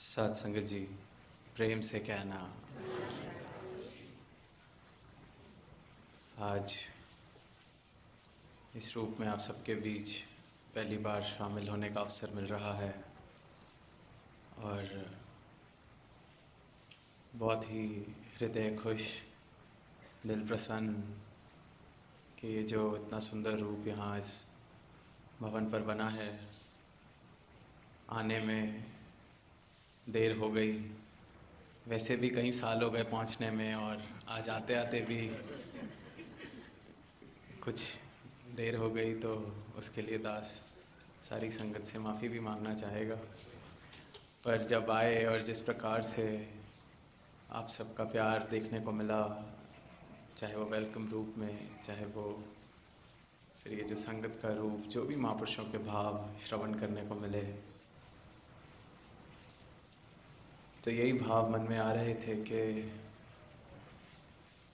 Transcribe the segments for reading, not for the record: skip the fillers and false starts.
साथ संगत जी, प्रेम से कहना। आज इस रूप में आप सबके बीच पहली बार शामिल होने का अवसर मिल रहा है और बहुत ही हृदय खुश, दिल प्रसन्न कि ये जो इतना सुंदर रूप यहाँ इस भवन पर बना है, आने में देर हो गई। वैसे भी कई साल हो गए पहुँचने में और आज आते आते भी कुछ देर हो गई, तो उसके लिए दास सारी संगत से माफ़ी भी मांगना चाहेगा। पर जब आए और जिस प्रकार से आप सबका प्यार देखने को मिला, चाहे वो वेलकम रूप में, चाहे वो फिर ये जो संगत का रूप, जो भी महापुरुषों के भाव श्रवण करने को मिले, तो यही भाव मन में आ रहे थे कि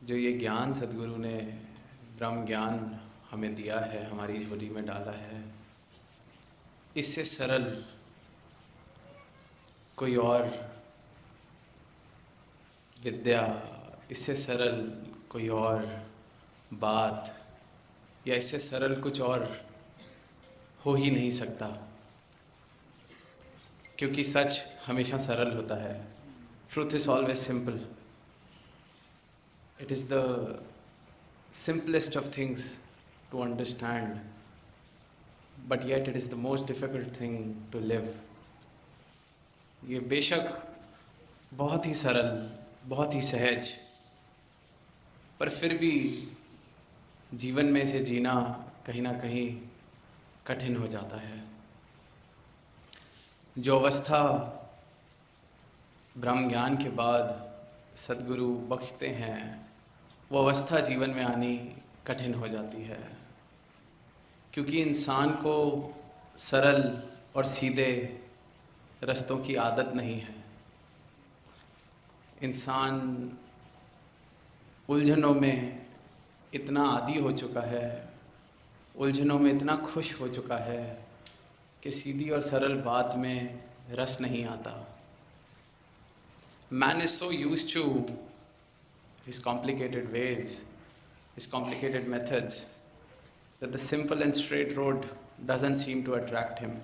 जो ये ज्ञान सद्गुरु ने, ब्रह्म ज्ञान हमें दिया है, हमारी झोली में डाला है, इससे सरल कोई और विद्या, इससे सरल कोई और बात या इससे सरल कुछ और हो ही नहीं सकता, क्योंकि सच हमेशा सरल होता है। Truth is always simple. It is the simplest of things to understand, but yet it is the most difficult thing to live. ये बेशक बहुत ही सरल, बहुत ही सहज, पर फिर भी जीवन में इसे जीना कहीं ना कहीं कठिन हो जाता है। जो अवस्था ब्रह्म ज्ञान के बाद सद्गुरु बख्शते हैं, वो अवस्था जीवन में आनी कठिन हो जाती है, क्योंकि इंसान को सरल और सीधे रास्तों की आदत नहीं है। इंसान उलझनों में इतना आदी हो चुका है, उलझनों में इतना खुश हो चुका है कि सीधी और सरल बात में रस नहीं आता। Man is so used to his complicated ways, his complicated methods, that the simple and straight road doesn't seem to attract him.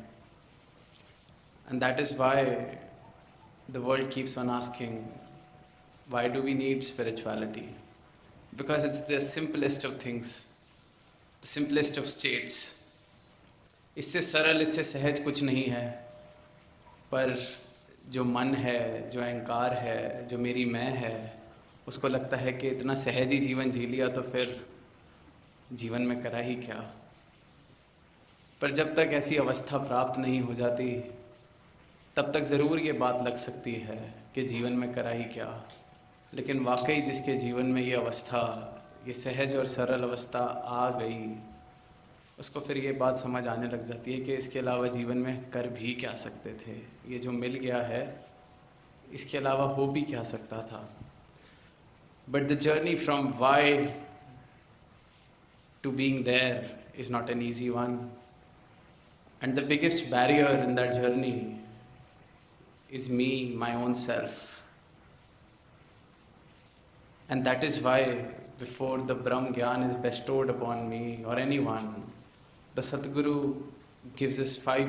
And that is why the world keeps on asking, why do we need spirituality? Because it's the simplest of things, the simplest of states. इससे सरल, इससे सहज कुछ नहीं है, पर जो मन है, जो अहंकार है, जो मेरी मैं है, उसको लगता है कि इतना सहज ही जीवन जी लिया तो फिर जीवन में करा ही क्या। पर जब तक ऐसी अवस्था प्राप्त नहीं हो जाती, तब तक ज़रूर ये बात लग सकती है कि जीवन में करा ही क्या। लेकिन वाकई जिसके जीवन में ये अवस्था, ये सहज और सरल अवस्था आ गई, उसको फिर ये बात समझ आने लग जाती है कि इसके अलावा जीवन में कर भी क्या सकते थे। ये जो मिल गया है, इसके अलावा हो भी क्या सकता था। But the journey from why to being there is not an easy one. And the biggest barrier in that journey is me, my own self. And that is why before the Brahm Gyan is bestowed upon me or anyone, the Sadguru gives us five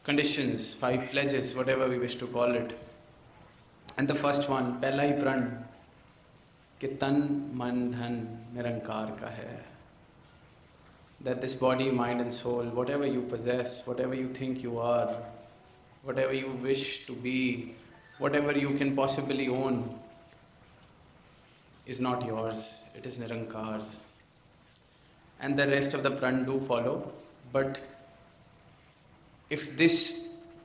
conditions, 5 pledges, whatever we wish to call it. And the first one, पहला ही प्रण कि तन मन धन निरंकार का है. That this body, mind and soul, whatever you possess, whatever you think you are, whatever you wish to be, whatever you can possibly own, is not yours, it is Nirankar's. And the rest of the pran do follow. But if this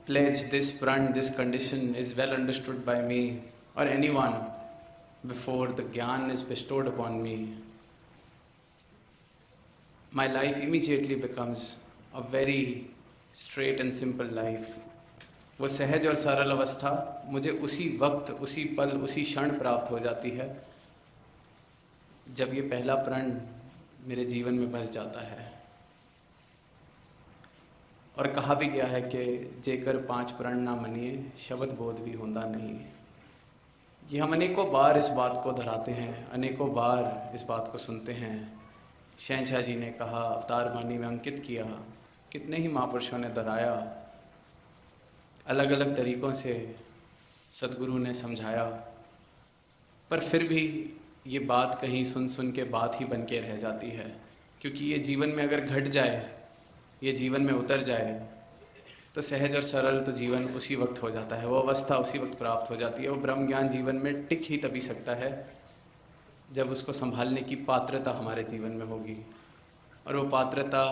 pledge, this pran, this condition is well understood by me or anyone before the Gyan is bestowed upon me, my life immediately becomes a very straight and simple life. वो सहज और सरल अवस्था मुझे उसी वक्त, उसी पल, उसी क्षण प्राप्त हो जाती है जब ये पहला प्रण मेरे जीवन में बस जाता है. और कहा भी गया है कि जेकर 5 प्रण ना मनिए शब्द बोध भी होता नहीं है। ये हम अनेकों बार इस बात को दोहराते हैं, अनेकों बार इस बात को सुनते हैं। शहनशाह जी ने कहा, अवतार बानी में अंकित किया, कितने ही महापुरुषों ने दोहराया, अलग अलग तरीक़ों से सदगुरु ने समझाया, पर फिर भी ये बात कहीं सुन सुन के बात ही बन के रह जाती है। क्योंकि ये जीवन में अगर घट जाए, ये जीवन में उतर जाए, तो सहज और सरल तो जीवन उसी वक्त हो जाता है, वो अवस्था उसी वक्त प्राप्त हो जाती है। वो ब्रह्म ज्ञान जीवन में टिक ही तभी सकता है जब उसको संभालने की पात्रता हमारे जीवन में होगी। और वो पात्रता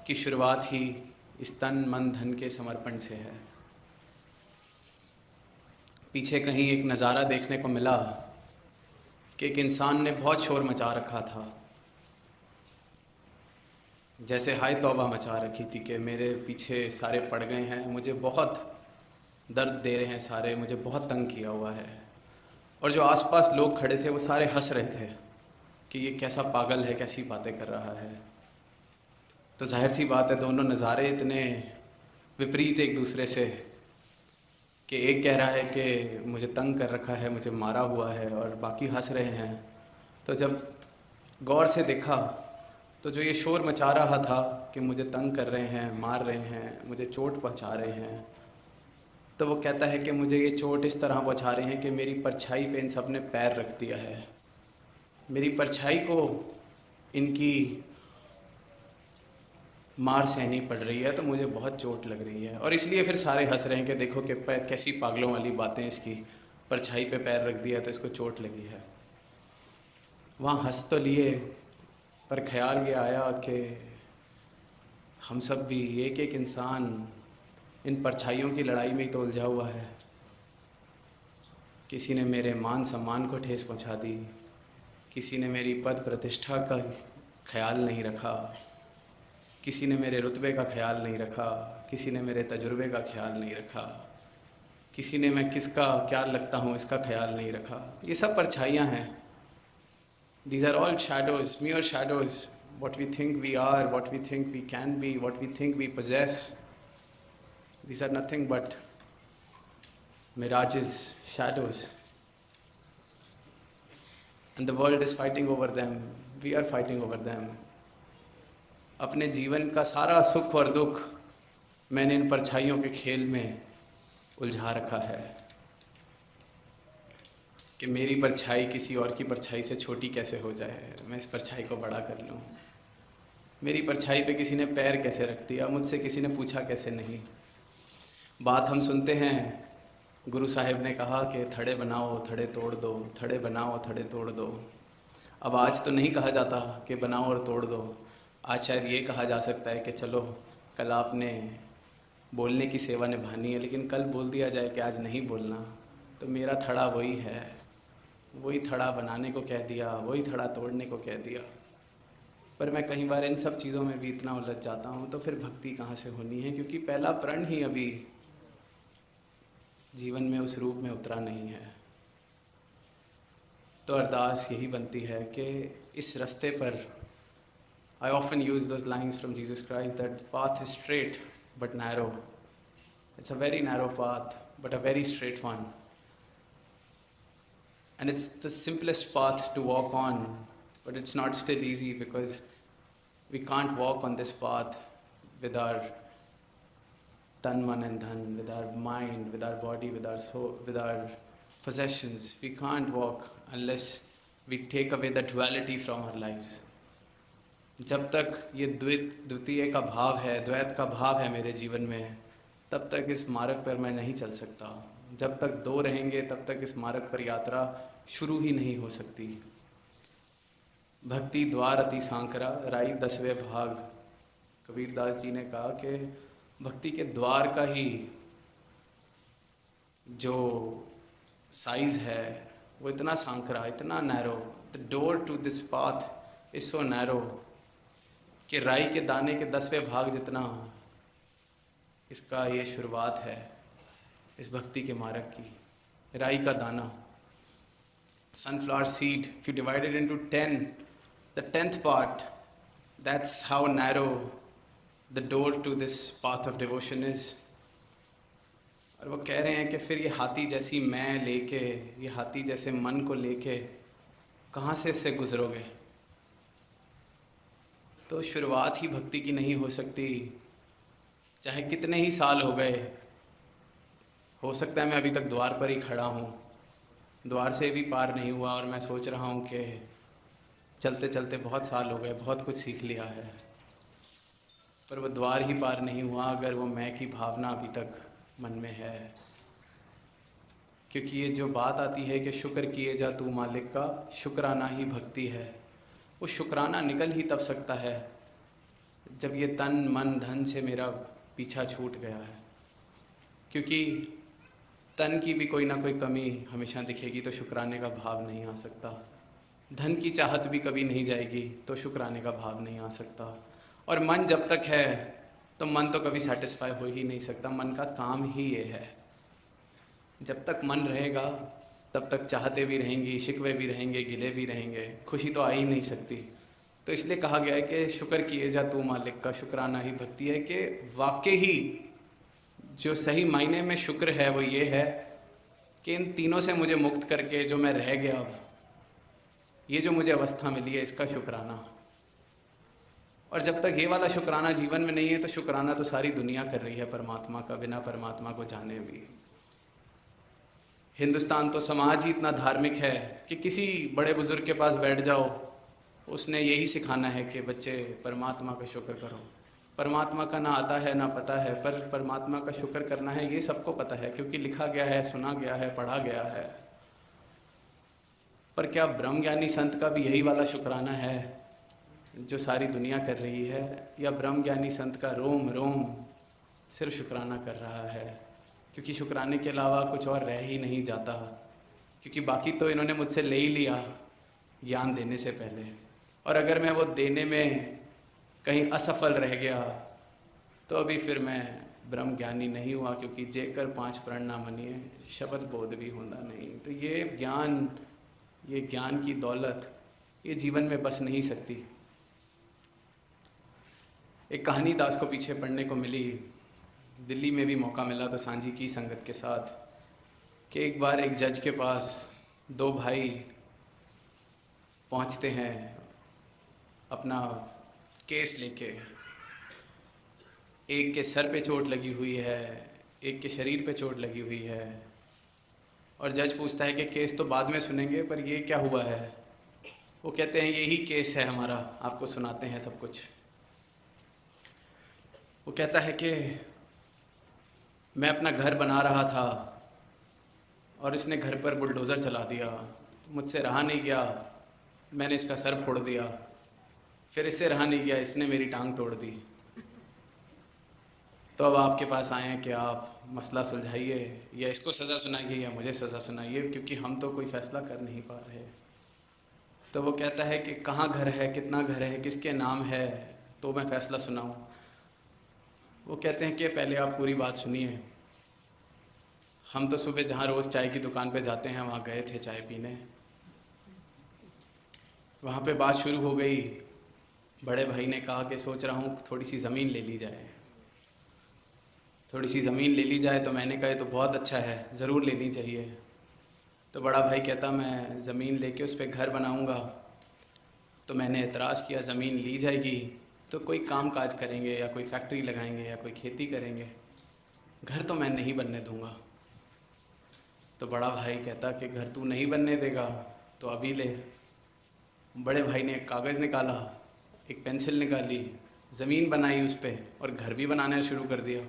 की शुरुआत ही इस तन मन धन के समर्पण से है। पीछे कहीं एक नज़ारा देखने को मिला कि एक इंसान ने बहुत शोर मचा रखा था, जैसे हाय तौबा मचा रखी थी कि मेरे पीछे सारे पड़ गए हैं, मुझे बहुत दर्द दे रहे हैं सारे, मुझे बहुत तंग किया हुआ है। और जो आसपास लोग खड़े थे वो सारे हंस रहे थे कि ये कैसा पागल है, कैसी बातें कर रहा है। तो जाहिर सी बात है, दोनों नज़ारे इतने विपरीत एक दूसरे से कि एक कह रहा है कि मुझे तंग कर रखा है, मुझे मारा हुआ है, और बाकी हंस रहे हैं। तो जब गौर से देखा तो जो ये शोर मचा रहा था कि मुझे तंग कर रहे हैं, मार रहे हैं, मुझे चोट पहुंचा रहे हैं, तो वो कहता है कि मुझे ये चोट इस तरह पहुंचा रहे हैं कि मेरी परछाई पे इन सब ने पैर रख दिया है, मेरी परछाई को इनकी मार सहनी पड़ रही है, तो मुझे बहुत चोट लग रही है। और इसलिए फिर सारे हंस रहे हैं कि देखो कि कैसी पागलों वाली बातें, इसकी परछाई पे पैर रख दिया तो इसको चोट लगी है। वहाँ हंस तो लिए, पर ख्याल ये आया कि हम सब भी एक एक इंसान इन परछाइयों की लड़ाई में ही तो उलझा हुआ है। किसी ने मेरे मान सम्मान को ठेस पहुंचा दी, किसी ने मेरी पद प्रतिष्ठा का ख्याल नहीं रखा, किसी ने मेरे रुतबे का ख्याल नहीं रखा, किसी ने मेरे तजुर्बे का ख्याल नहीं रखा, किसी ने मैं किसका क्या लगता हूँ इसका ख्याल नहीं रखा। ये सब परछाइयाँ हैं। These are all shadows, mere shadows. What we think we are, what we think we can be, what we think we possess, these are nothing but mirages, shadows. And the world is fighting over them. We are fighting over them. अपने जीवन का सारा सुख और दुख मैंने इन परछाइयों के खेल में उलझा रखा है कि मेरी परछाई किसी और की परछाई से छोटी कैसे हो जाए, मैं इस परछाई को बड़ा कर लूँ। मेरी परछाई पे किसी ने पैर कैसे रख दिया, मुझसे किसी ने पूछा कैसे नहीं। बात हम सुनते हैं, गुरु साहिब ने कहा कि थड़े बनाओ थड़े तोड़ दो, थड़े बनाओ थड़े तोड़ दो। अब आज तो नहीं कहा जाता कि बनाओ और तोड़ दो, आज शायद ये कहा जा सकता है कि चलो कल आपने बोलने की सेवा निभानी है, लेकिन कल बोल दिया जाए कि आज नहीं बोलना, तो मेरा थड़ा वही है, वही थड़ा बनाने को कह दिया, वही थड़ा तोड़ने को कह दिया। पर मैं कई बार इन सब चीज़ों में भी इतना उलझ जाता हूँ, तो फिर भक्ति कहाँ से होनी है, क्योंकि पहला प्रण ही अभी जीवन में उस रूप में उतरा नहीं है। तो अरदास यही बनती है कि इस रास्ते पर, I often use those lines from Jesus Christ that the path is straight but narrow. It's a very narrow path but a very straight one. And it's the simplest path to walk on, but it's not still easy because we can't walk on this path with our tan, man and dhan, with our mind, with our body, with our soul, with our possessions. We can't walk unless we take away the duality from our lives. जब तक ये द्वितीय का भाव है, द्वैत का भाव है मेरे जीवन में, तब तक इस मार्ग पर मैं नहीं चल सकता। जब तक दो रहेंगे तब तक इस मार्ग पर यात्रा शुरू ही नहीं हो सकती। भक्ति द्वार अति सांकरा, राई 10वें भाग। कबीरदास जी ने कहा कि भक्ति के द्वार का ही जो साइज है वो इतना सांकरा, इतना narrow. The door to this path is so narrow कि राई के दाने के 10वें भाग जितना इसका ये शुरुआत है इस भक्ति के मार्ग की। राई का दाना, sunflower seed, if you divide it into 10, the 10th part, that's how narrow the door to this path of devotion is. और वो कह रहे हैं कि फिर ये हाथी जैसी मैं लेके, ये हाथी जैसे मन को लेके कहाँ से इससे गुजरोगे। तो शुरुआत ही भक्ति की नहीं हो सकती, चाहे कितने ही साल हो गए। हो सकता है मैं अभी तक द्वार पर ही खड़ा हूँ, द्वार से भी पार नहीं हुआ, और मैं सोच रहा हूँ कि चलते चलते बहुत साल हो गए, बहुत कुछ सीख लिया है, पर वो द्वार ही पार नहीं हुआ अगर वो मैं की भावना अभी तक मन में है। क्योंकि ये जो बात आती है कि शुक्र किए जा तू मालिक का, शुक्राना ही भक्ति है, वो शुक्राना निकल ही तब सकता है जब ये तन मन धन से मेरा पीछा छूट गया है। क्योंकि तन की भी कोई ना कोई कमी हमेशा दिखेगी तो शुक्राने का भाव नहीं आ सकता, धन की चाहत भी कभी नहीं जाएगी तो शुक्राने का भाव नहीं आ सकता, और मन जब तक है तो मन तो कभी सेटिस्फाई हो ही नहीं सकता। मन का काम ही ये है, जब तक मन रहेगा तब तक चाहते भी रहेंगी, शिकवे भी रहेंगे, गिले भी रहेंगे, खुशी तो आ ही नहीं सकती। तो इसलिए कहा गया है कि शुक्र किए जा तू मालिक का, शुक्राना ही भक्ति है। कि वाकई ही जो सही मायने में शुक्र है वो ये है कि इन तीनों से मुझे मुक्त करके जो मैं रह गया, अब ये जो मुझे अवस्था मिली है, इसका शुक्राना। और जब तक ये वाला शुक्राना जीवन में नहीं है तो शुक्राना तो सारी दुनिया कर रही है परमात्मा का, बिना परमात्मा को जाने भी। हिंदुस्तान तो समाज ही इतना धार्मिक है कि किसी बड़े बुजुर्ग के पास बैठ जाओ, उसने यही सिखाना है कि बच्चे परमात्मा का शुक्र करो। परमात्मा का ना आता है ना पता है, पर परमात्मा का शुक्र करना है ये सबको पता है, क्योंकि लिखा गया है, सुना गया है, पढ़ा गया है। पर क्या ब्रह्म ज्ञानी संत का भी यही वाला शुक्राना है जो सारी दुनिया कर रही है, या ब्रह्म ज्ञानी संत का रोम रोम सिर्फ शुक्राना कर रहा है? क्योंकि शुक्राने के अलावा कुछ और रह ही नहीं जाता, क्योंकि बाकी तो इन्होंने मुझसे ले ही लिया ज्ञान देने से पहले, और अगर मैं वो देने में कहीं असफल रह गया तो अभी फिर मैं ब्रह्म ज्ञानी नहीं हुआ, क्योंकि जेकर 5 प्रण ना मनिए शब्द बोध भी होता नहीं। तो ये ज्ञान, ये ज्ञान की दौलत ये जीवन में बस नहीं सकती। एक कहानी दास को पीछे पढ़ने को मिली, दिल्ली में भी मौका मिला तो सांझी की संगत के साथ, कि एक बार एक जज के पास 2 भाई पहुंचते हैं अपना केस लेके। एक के सर पे चोट लगी हुई है, एक के शरीर पे चोट लगी हुई है, और जज पूछता है कि केस तो बाद में सुनेंगे, पर ये क्या हुआ है? वो कहते हैं यही केस है हमारा, आपको सुनाते हैं सब कुछ। वो कहता है कि मैं अपना घर बना रहा था और इसने घर पर बुलडोज़र चला दिया, मुझसे रहा नहीं गया, मैंने इसका सर फोड़ दिया, फिर इससे रहा नहीं गया, इसने मेरी टांग तोड़ दी। तो अब आपके पास आए हैं कि आप मसला सुलझाइए, या इसको सज़ा सुनाइए या मुझे सज़ा सुनाइए, क्योंकि हम तो कोई फ़ैसला कर नहीं पा रहे। तो वो कहता है कि कहाँ घर है, कितना घर है, किसके नाम है, तो मैं फ़ैसला सुनाऊँ? वो कहते हैं कि पहले आप पूरी बात सुनिए। हम तो सुबह जहाँ रोज़ चाय की दुकान पे जाते हैं वहाँ गए थे चाय पीने। वहाँ पे बात शुरू हो गई। बड़े भाई ने कहा कि सोच रहा हूँ थोड़ी सी ज़मीन ले ली जाए, थोड़ी सी ज़मीन ले ली जाए। तो मैंने कहा तो बहुत अच्छा है, ज़रूर लेनी चाहिए। तो बड़ा भाई कहता मैं ज़मीन लेके उस पर घर बनाऊँगा। तो मैंने एतराज़ किया, ज़मीन ली जाएगी तो कोई काम काज करेंगे, या कोई फैक्ट्री लगाएंगे, या कोई खेती करेंगे, घर तो मैं नहीं बनने दूँगा। तो बड़ा भाई कहता कि घर तू नहीं बनने देगा तो अभी ले। बड़े भाई ने एक कागज़ निकाला, एक पेंसिल निकाली, ज़मीन बनाई उस पर, और घर भी बनाना शुरू कर दिया।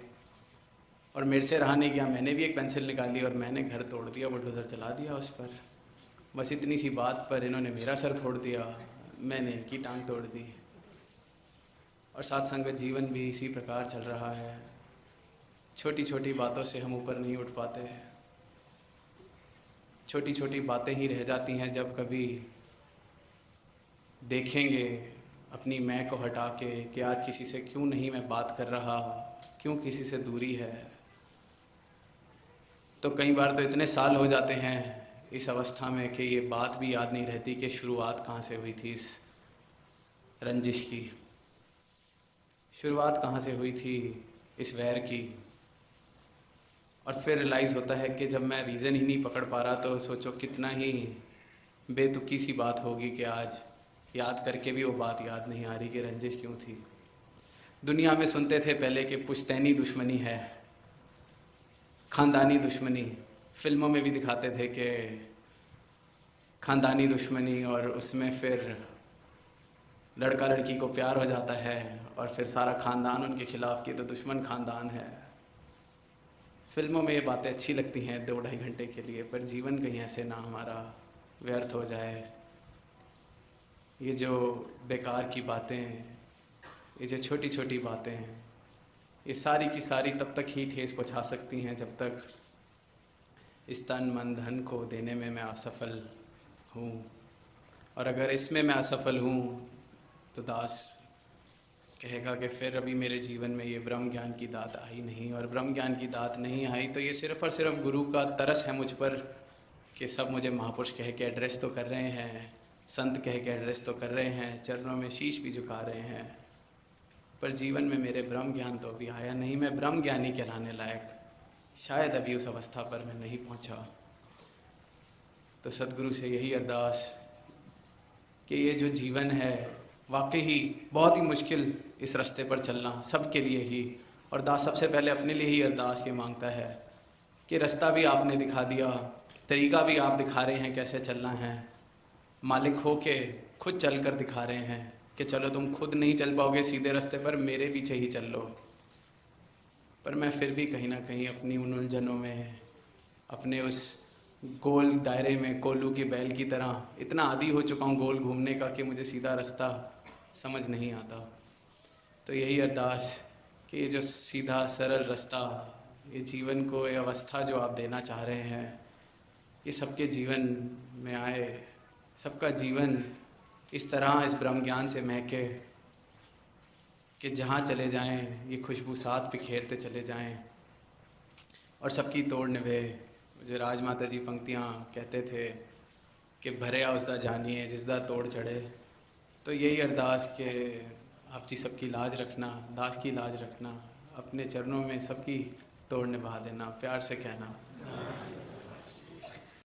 और मेरे से रहा नहीं गया, मैंने भी एक पेंसिल निकाली और मैंने घर तोड़ दिया, बुलडोज़र चला दिया उस पर। बस इतनी सी बात पर इन्होंने मेरा सर फोड़ दिया, मैंने इनकी टांग तोड़ दी। और साथ संगत जीवन भी इसी प्रकार चल रहा है। छोटी छोटी बातों से हम ऊपर नहीं उठ पाते, छोटी छोटी बातें ही रह जाती हैं। जब कभी देखेंगे अपनी मैं को हटा के कि आज किसी से क्यों नहीं मैं बात कर रहा, क्यों किसी से दूरी है, तो कई बार तो इतने साल हो जाते हैं इस अवस्था में कि ये बात भी याद नहीं रहती कि शुरुआत कहाँ से हुई थी इस रंजिश की। शुरुआत कहाँ से हुई थी इस वैर की। और फिर रियलाइज़ होता है कि जब मैं रीज़न ही नहीं पकड़ पा रहा तो सोचो कितना ही बेतुकी सी बात होगी कि आज याद करके भी वो बात याद नहीं आ रही कि रंजिश क्यों थी। दुनिया में सुनते थे पहले कि पुश्तैनी दुश्मनी है, ख़ानदानी दुश्मनी। फिल्मों में भी दिखाते थे कि ख़ानदानी दुश्मनी, और उसमें फिर लड़का लड़की को प्यार हो जाता है और फिर सारा ख़ानदान उनके ख़िलाफ़ की तो दुश्मन ख़ानदान है। फिल्मों में ये बातें अच्छी लगती हैं 2-2.5 घंटे के लिए, पर जीवन कहीं ऐसे ना हमारा व्यर्थ हो जाए। ये जो बेकार की बातें हैं, ये जो छोटी छोटी बातें हैं, ये सारी की सारी तब तक ही ठेस पहुँचा सकती हैं जब तक इस तन मन धन को देने में मैं असफल हूँ। और अगर इसमें मैं असफल हूँ तो दास कहेगा कि फिर अभी मेरे जीवन में ये ब्रह्म ज्ञान की दात आई नहीं, और ब्रह्म ज्ञान की दात नहीं आई तो ये सिर्फ़ और सिर्फ गुरु का तरस है मुझ पर कि सब मुझे महापुरुष कह के एड्रेस तो कर रहे हैं, संत कह के एड्रेस तो कर रहे हैं, चरणों में शीश भी झुका रहे हैं, पर जीवन में मेरे ब्रह्म ज्ञान तो अभी आया नहीं। मैं ब्रह्म ज्ञानी कहलाने लायक शायद अभी उस अवस्था पर मैं नहीं पहुंचा। तो सदगुरु से यही अरदास कि ये जो जीवन है वाकई ही बहुत ही मुश्किल, इस रास्ते पर चलना सबके लिए ही। और दास सबसे पहले अपने लिए ही अरदास ये मांगता है कि रास्ता भी आपने दिखा दिया, तरीका भी आप दिखा रहे हैं कैसे चलना है, मालिक हो के खुद चल कर दिखा रहे हैं कि चलो तुम खुद नहीं चल पाओगे सीधे रास्ते पर, मेरे पीछे ही चल लो। पर मैं फिर भी कहीं ना कहीं अपनी उन उलझनों में, अपने उस गोल दायरे में कोल्लू की बैल की तरह इतना आदी हो चुका हूँ गोल घूमने का कि मुझे सीधा रास्ता समझ नहीं आता। तो यही अरदास कि ये जो सीधा सरल रास्ता, ये जीवन को, ये अवस्था जो आप देना चाह रहे हैं, ये सबके जीवन में आए, सबका जीवन इस तरह इस ब्रह्म ज्ञान से महके कि जहाँ चले जाएं ये खुशबू साथ बिखेरते चले जाएं और सबकी तोड़ निभे। जो राजमाता जी पंक्तियाँ कहते थे कि भरिया उसदा जानिए जिसदा तोड़ चढ़े। तो यही अरदास के आप जी सबकी लाज रखना, दास की लाज रखना, अपने चरणों में सबकी तोड़ निभा देना, प्यार से कहना।